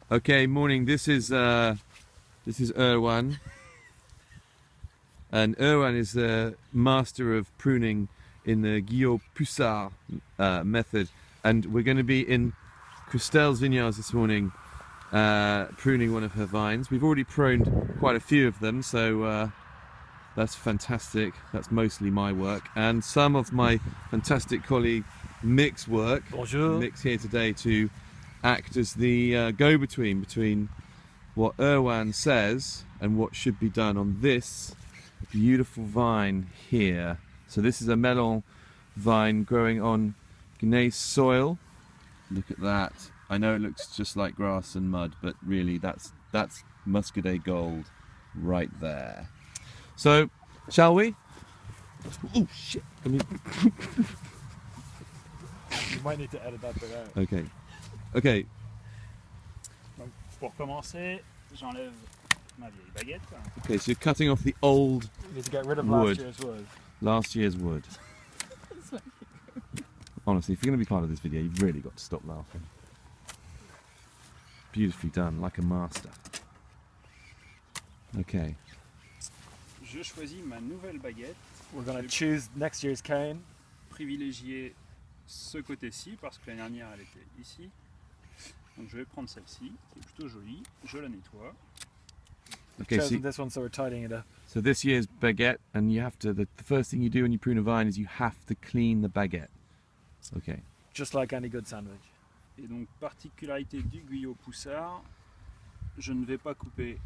Okay, morning. This is Erwan, and Erwan is the master of pruning in the Guyot Poussard method, and we're going to be in Christelle's vineyards this morning, pruning one of her vines. We've already pruned quite a few of them, so that's fantastic. That's mostly my work, and some of my fantastic colleague Mick's work. Bonjour. Mick's here today to act as the go-between between what Erwan says and what should be done on this beautiful vine here. So this is a melon vine growing on gneiss soil. Look at that. I know it looks just like grass and mud, but really that's Muscadet gold right there. So, shall we? Oh shit! I mean, You might need to edit that bit out. okay. Okay. Donc, pour commencer, j'enlève ma vieille baguette. Okay, so you're cutting off the old You need to get rid of Wood. last year's wood. last year's wood. Honestly, if you're going to be part of this video, you've really got to stop laughing. Beautifully done, like a master. Okay. Je choisis ma nouvelle baguette. We're going to choose next year's cane. Privilégier ce côté-ci parce que l'année dernière elle était ici. Donc je vais prendre celle-ci, qui est plutôt jolie. Je la nettoie. Okay, Chosen so, this one, so we're tidying it up. so this year's baguette, and you have to, the first thing you do when you prune a vine is you have to clean the baguette. Okay. Just like any good sandwich. Et donc particularité du Guyot Poussard, je ne vais pas couper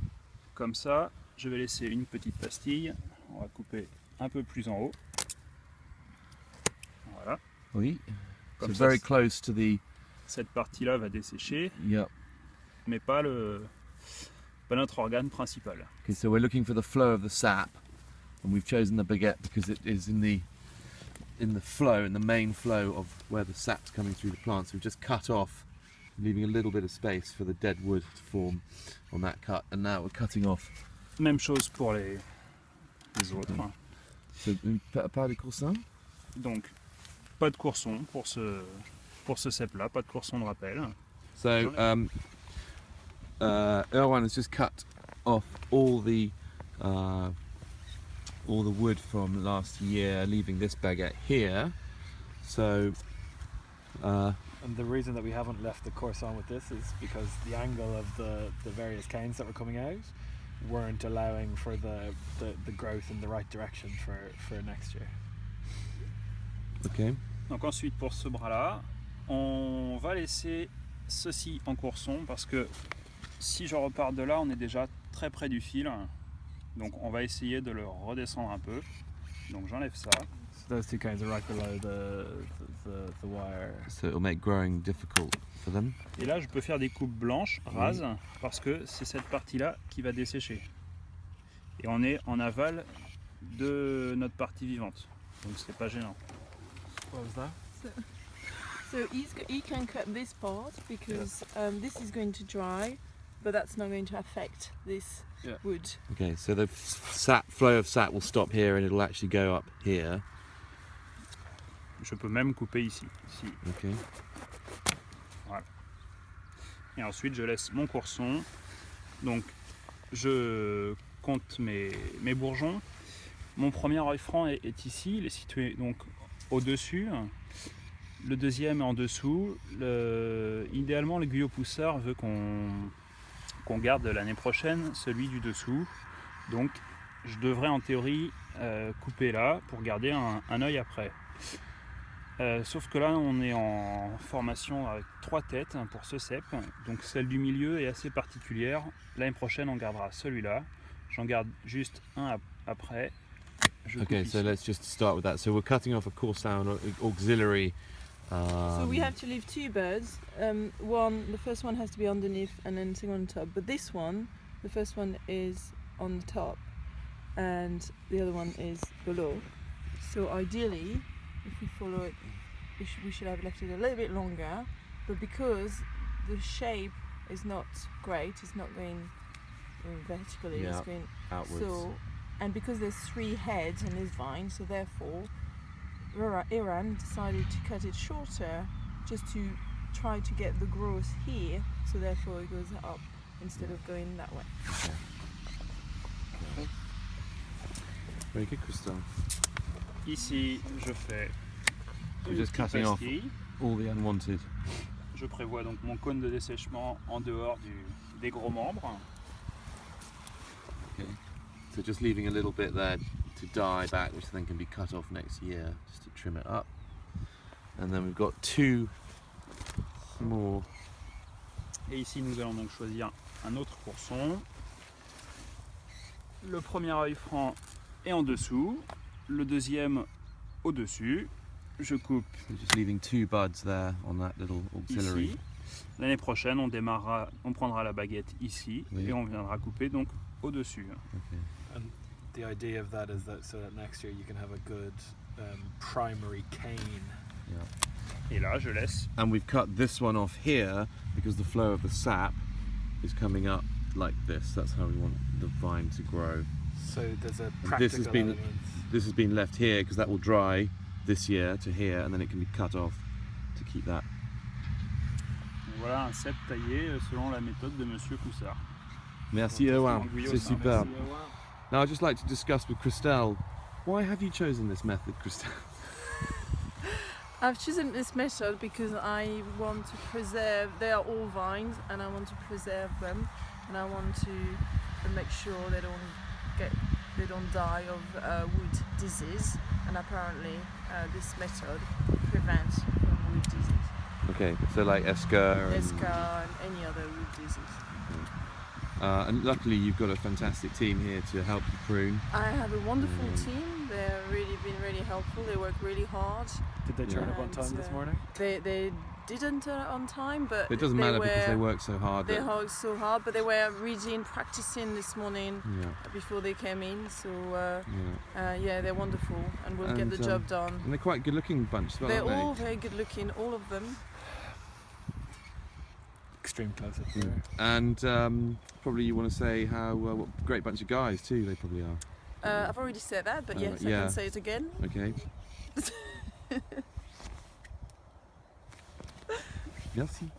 comme ça. Je vais laisser une petite pastille. On va couper un peu plus en haut. Voilà. Oui. Comme So ça, very close to the, cette partie-là va dessécher, yep. mais pas notre organe principal. Okay, so we're looking for the flow of the sap, and we've chosen the baguette because it is in the flow, in the main flow of where the sap's coming through the plant. So we've just cut off, leaving a little bit of space for the dead wood to form on that cut, and now we're cutting off. Même chose pour les autres. So pas de courson? Donc, pas de courson pour ce cep-là, pas de courson de rappel. So Erwan has just cut off all the wood from last year, leaving this baguette here. So And the reason that we haven't left the course on with this is because the angle of the various canes that were coming out weren't allowing for the growth in the right direction for next year. okay. Donc ensuite pour ce bras-là, on va laisser ceci en courson parce que si je repars de là, on est déjà très près du fil. Donc on va essayer de le redescendre un peu. Donc j'enlève ça. So those two canes are right below the wire. So it'll make growing difficult for them. Et là, je peux faire des coupes blanches, rases, parce que c'est cette partie-là qui va dessécher. Et on est en aval de notre partie vivante. Donc c'est pas gênant. What was that? So he can cut this part because this is going to dry, but that's not going to affect this Yeah. wood. Okay, so the flow of sap will stop here and it'll actually go up here. Je peux même couper ici. Okay. Voilà. Et ensuite, je laisse mon courson. Donc, je compte mes bourgeons. Mon premier œil franc est ici. Il est situé donc au-dessus. Le deuxième est en dessous. Idéalement, le Guyot Poussard veut qu'on garde l'année prochaine celui du dessous. Donc, je devrais en théorie couper là pour garder un œil après. Sauf que là, on est en formation avec 3 têtes pour ce cep. Donc, celle du milieu est assez particulière. L'année prochaine, on gardera celui-là. J'en garde juste un après. Okay, so let's just start with that. So we're cutting off a coarse down auxiliary. So we have to leave 2 buds. The first one has to be underneath and then the second one on top. But this one, the first one is on the top and the other one is below. So ideally, if we follow it, we should have left it a little bit longer. But because the shape is not great, it's not going vertically, it's going outwards. so. And because there's 3 heads in this vine, so therefore Erwan decided to cut it shorter just to try to get the growth here so therefore it goes up instead of going that way. Okay. Very good, Christelle. Ici, je fais We're une just petite cutting off pastille. all the unwanted. Je prévois donc mon cône de dessèchement en dehors des gros membres. Okay. So just leaving a little bit there to die back, which then can be cut off next year, just to trim it up. And then we've got 2 more. Et ici, nous allons donc choisir un autre courson. Le premier œil franc est en dessous, le deuxième au-dessus. Je coupe So just leaving 2 buds there on that little auxiliary. ici. L'année prochaine, on prendra la baguette ici Oui. et on viendra couper donc au-dessus. Okay. And the idea of that is that so that next year you can have a good primary cane. Yeah. Et là, je laisse. And we've cut this one off here because the flow of the sap is coming up like this. That's how we want the vine to grow. So there's a And practical this has been element. this has been left here because that will dry this year to here, and then it can be cut off to keep that. Voilà un cep taillé selon la méthode de Monsieur Poussard. Merci Erwan, Guyot, c'est ça. superbe. Merci, Erwan. Now I'd just like to discuss with Christelle, why have you chosen this method, Christelle? I've chosen this method because I want to preserve, they are all vines and I want to preserve them, and I want to make sure they don't die of wood disease, and apparently this method prevents from wood disease. Okay, so like Esca and, Esca and any other wood disease. and luckily you've got a fantastic team here to help you prune. I have a wonderful team. They're really been really helpful. They work really hard. Did they turn Yeah. up on time this morning? They didn't turn up on time, but It doesn't they matter were, because they work so hard. They that- worked so hard, but they were reading, practicing this morning yeah, before they came in. So yeah. yeah, they're wonderful, and we'll get And, the job done. And they're quite good looking bunch as well, They're aren't all very good looking, all of them. Extreme close up they? there. And probably you want to say how what a great bunch of guys too they probably are. I've already said that, but yes, I yeah. can say it again. Okay. Merci.